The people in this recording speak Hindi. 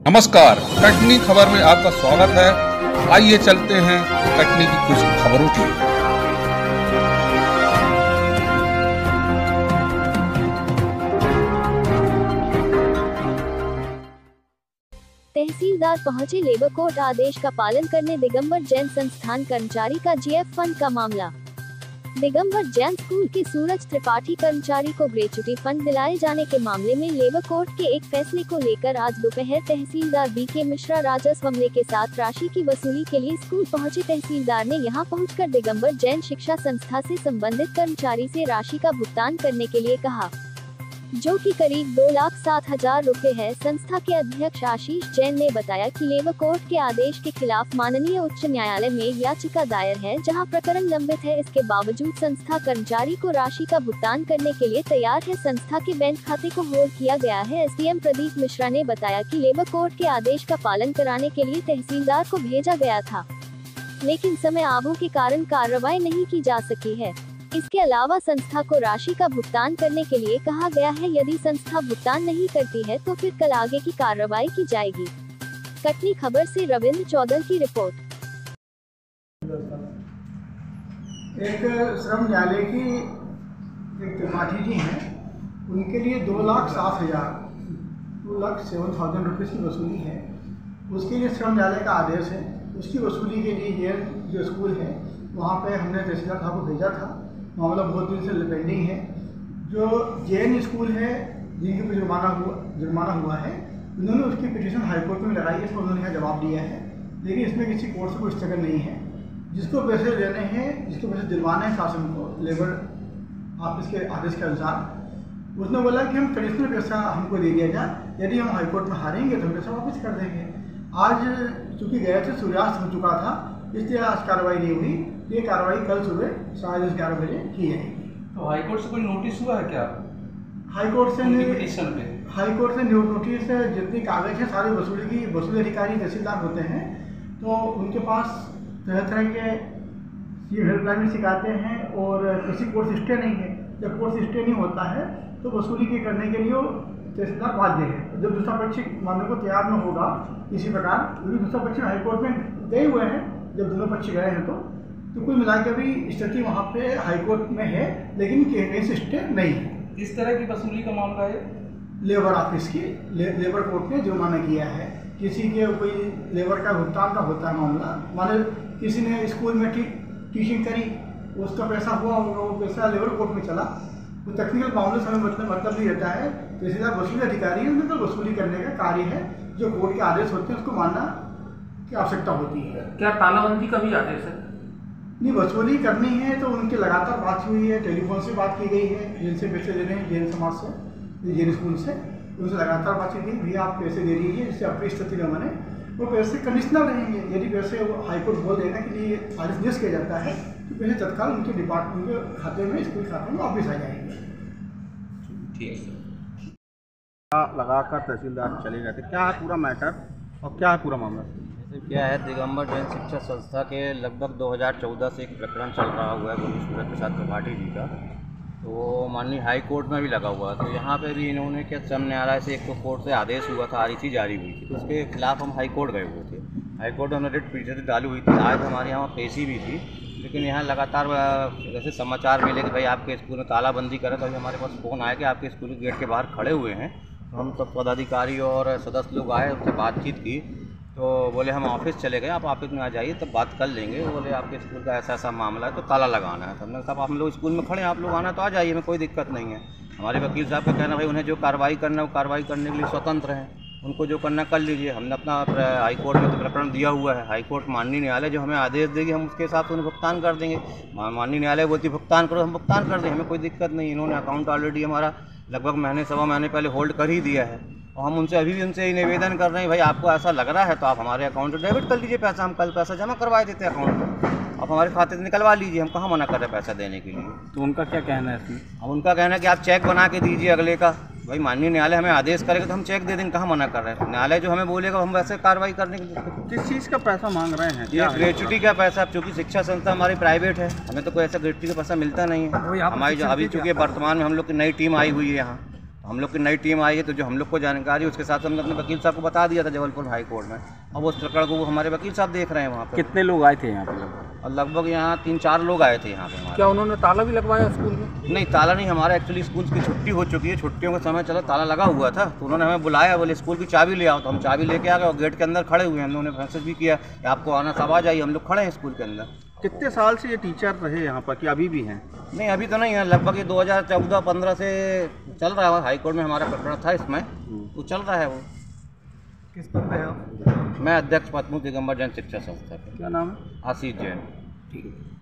नमस्कार, कटनी खबर में आपका स्वागत है। आइए चलते हैं कटनी की कुछ खबरों की। तहसीलदार पहुंचे लेबर कोर्ट आदेश का पालन करने दिगंबर जैन संस्थान कर्मचारी का जीएफ फंड का मामला। दिगंबर जैन स्कूल के सूरज त्रिपाठी कर्मचारी को ग्रेच्युटी फंड दिलाए जाने के मामले में लेबर कोर्ट के एक फैसले को लेकर आज दोपहर तहसीलदार बीके मिश्रा राजस्व अमले के साथ राशि की वसूली के लिए स्कूल पहुंचे। तहसीलदार ने यहां पहुंचकर दिगंबर जैन शिक्षा संस्था से संबंधित कर्मचारी से राशि का भुगतान करने के लिए कहा, जो कि करीब 2,07,000 रुपए है। संस्था के अध्यक्ष आशीष जैन ने बताया कि लेबर कोर्ट के आदेश के खिलाफ माननीय उच्च न्यायालय में याचिका दायर है, जहां प्रकरण लंबित है। इसके बावजूद संस्था कर्मचारी को राशि का भुगतान करने के लिए तैयार है। संस्था के बैंक खाते को होल्ड किया गया है। एसडीएम प्रदीप मिश्रा ने बताया कि लेबर कोर्ट के आदेश का पालन कराने के लिए तहसीलदार को भेजा गया था, लेकिन समय अभाव के कारण कार्रवाई नहीं की जा सकी है। इसके अलावा संस्था को राशि का भुगतान करने के लिए कहा गया है। यदि संस्था भुगतान नहीं करती है तो फिर कल आगे की कार्रवाई की जाएगी। कटनी खबर से रविंद्र चौधरी की रिपोर्ट। एक श्रम न्यायालय की एक त्रिपाठी जी हैं, उनके लिए 2,07,000 रुपये की वसूली है। उसके लिए श्रम न्यायालय का आदेश है। उसकी वसूली के लिए ये जो स्कूल है वहाँ पे हमने तहसीलदार साहब को भेजा था। मामला बहुत दिन से पेंडिंग है। जो जैन स्कूल है जिनके पर जुर्माना हुआ है, उन्होंने उसकी पिटीशन हाईकोर्ट में लगाई है। इसमें उन्होंने यहाँ जवाब दिया है, लेकिन इसमें किसी कोर्ट से कोई स्थगन नहीं है। जिसको पैसे देने हैं, जिसको पैसे दिलवाने हैं शासन को लेबर ऑफिस के आदेश के अनुसार, उसने बोला कि हम ट्रेडिशनल पैसा हमको दे दिया जाए, यदि हम हाईकोर्ट में हारेंगे तो हम पैसा वापस कर देंगे। आज चूँकि गए थे, सूर्यास्त हो चुका था, इसलिए आज कार्रवाई नहीं हुई। ये कार्रवाई कल सुबह 11:30 बजे की जाएगी। तो हाईकोर्ट से कोई नोटिस हुआ है क्या? हाईकोर्ट से पिटीशन पे हाईकोर्ट से नोटिस जितनी कागज है सारे वसूली अधिकारी तहसीलदार होते हैं, तो उनके पास तरह तरह के हेल्पलाइन में शिकायतें हैं और किसी कोर्ट से स्टे नहीं है। जब कोर्ट से स्टे नहीं होता है तो वसूली के करने के लिए तहसीलदार बाध्य है। जब दूसरा पक्ष मानने को तैयार न होगा इसी प्रकार, क्योंकि दूसरा पक्ष हाईकोर्ट में गए हुए हैं, जब दोनों पक्ष गए हैं तो कुल मिलाकर भी स्थिति वहाँ पे हाईकोर्ट में है, लेकिन कहीं से स्टे नहीं है। किस तरह की वसूली का मामला है? लेबर ऑफिस की लेबर कोर्ट ने जुर्माना किया है। किसी के कोई लेबर का भुगतान का होता है मामला, माने किसी ने स्कूल में टीचिंग करी, उसका पैसा हुआ, वो पैसा लेबर कोर्ट में चला, तो टेक्निकल मामले से हमें मतलब नहीं रहता है। तहसीलदार वसूली अधिकारी है, उनमें तो वसूली करने का कार्य है। जो कोर्ट के आदेश होते हैं उसको मानना की आवश्यकता होती है। क्या तालाबंदी का भी आदेश है? नहीं, वसूली करनी है तो उनकी लगातार बात हुई है, टेलीफोन से बात की गई है। जिनसे पैसे ले रहे हैं जैन समाज से, जैन स्कूल से, उनसे लगातार बातचीत की, भैया आप पैसे दे दीजिए जिससे अपनी स्थिति न बने। वो पैसे कंडीशनल रहेंगे। यदि पैसे हाईकोर्ट बोल देगा कि ये आदेश निरस्त किया जाता है तो पैसे तत्काल उनके डिपार्टमेंट के खाते में, स्कूल खाते में वापस आ जाएंगे। ठीक है। लगाकर तहसीलदार चले गए थे, क्या है पूरा मैटर और क्या है पूरा मामला? क्या है, दिगंबर जैन शिक्षा संस्था के लगभग 2014 से एक प्रकरण चल रहा हुआ है गुरु सूरज प्रसाद त्रिपाठी जी का, तो वो माननीय हाई कोर्ट में भी लगा हुआ है। तो यहाँ पे भी इन्होंने क्या श्रम न्यायालय से एक तो कोर्ट से आदेश हुआ था, आरईसी जारी हुई थी, तो उसके खिलाफ हम हाई कोर्ट गए हुए थे। हाई कोर्ट में हमने रिट पिटीशन डाली हुई थी। आज हमारे यहाँ पेशी भी थी, लेकिन यहाँ लगातार जैसे समाचार मिले कि भाई आपके स्कूल में तालाबंदी करें, तो अभी हमारे पास फ़ोन आया कि आपके स्कूल के गेट के बाहर खड़े हुए हैं। तो हम सब पदाधिकारी और सदस्य लोग आए, उनसे बातचीत की, तो बोले हम ऑफिस चले गए, आप ऑफिस में आ जाइए तब बात कर लेंगे। वो बोले आपके स्कूल का ऐसा ऐसा मामला है तो ताला लगाना है। तो हमने कहा हम लोग स्कूल में खड़े हैं, आप लोग आना तो आ जाइए, में कोई दिक्कत नहीं है। हमारे वकील साहब का कहना भाई उन्हें जो कार्रवाई करना है वो कार्रवाई करने के लिए स्वतंत्र हैं, उनको जो करना कर लीजिए। हमने अपना हाई कोर्ट में तो प्रकरण दिया हुआ है। हाई कोर्ट माननीय न्यायालय जो हमें आदेश देगी हम उसके हिसाब से उन्हें भुगतान कर देंगे। माननीय न्यायालय बोलती भुगतान करो, हम भुगतान कर देंगे, हमें कोई दिक्कत नहीं। इन्होंने अकाउंट ऑलरेडी हमारा लगभग महीने सवा महीने पहले होल्ड कर ही दिया है, और हम उनसे अभी भी उनसे ही निवेदन कर रहे हैं, भाई आपको ऐसा लग रहा है तो आप हमारे अकाउंट में डेबिट कर लीजिए पैसा, हम कल पैसा जमा करवा देते हैं अकाउंट में, आप हमारे खाते से निकलवा लीजिए, हम कहाँ मना कर रहे हैं पैसा देने के लिए। तो उनका क्या कहना है इसमें? अब उनका कहना है कि आप चेक बना के दीजिए अगले का। भाई माननीय न्यायालय हमें आदेश करेगा तो हम चेक दे देंगे, कहाँ मना कर रहे हैं। न्यायालय जो हमें बोलेगा हम वैसे कार्रवाई करने के लिए। किस चीज़ का पैसा मांग रहे हैं? ये ग्रेच्युटी का पैसा, चूँकि शिक्षा संस्था हमारी प्राइवेट है, हमें तो कोई ऐसा ग्रेच्युटी का पैसा मिलता नहीं है। हमारी जो अभी चूँकि वर्तमान में हम लोग की नई टीम आई हुई है यहाँ, हम लोग की नई टीम आई है, तो जो हम लोग को जानकारी उसके साथ हमने अपने वकील साहब को बता दिया था जबलपुर हाई कोर्ट में। अब उस प्रकरण को वो हमारे वकील साहब देख रहे हैं वहाँ पर। कितने लोग आए थे यहाँ पे लगभग? और लगभग यहाँ 3-4 लोग आए थे यहाँ पे हमारे। क्या उन्होंने ताला भी लगवाया स्कूल में? नहीं, ताला नहीं, हमारा एक्चुअली स्कूल की छुट्टी हो चुकी है, छुट्टियों का समय चला, ताला लगा हुआ था, तो उन्होंने हमें बुलाया, बोले स्कूल की चाबी ले आओ, तो हम चाबी लेके आ गए और गेट के अंदर खड़े हुए हैं। हमने उन्हें मैसेज भी किया कि आपको आना, सब आ जाइए, हम लोग खड़े हैं स्कूल के अंदर। कितने साल से ये टीचर रहे यहाँ पर कि अभी भी हैं? नहीं, अभी तो नहीं है, लगभग ये 2014-15 से चल रहा है, हाई कोर्ट में हमारा प्रकरण था इसमें, तो चल रहा है वो। किस पर है आप? मैं अध्यक्ष पद हूँ दिगंबर जैन शिक्षा संस्था के। क्या नाम है? आशीष जैन। ठीक है।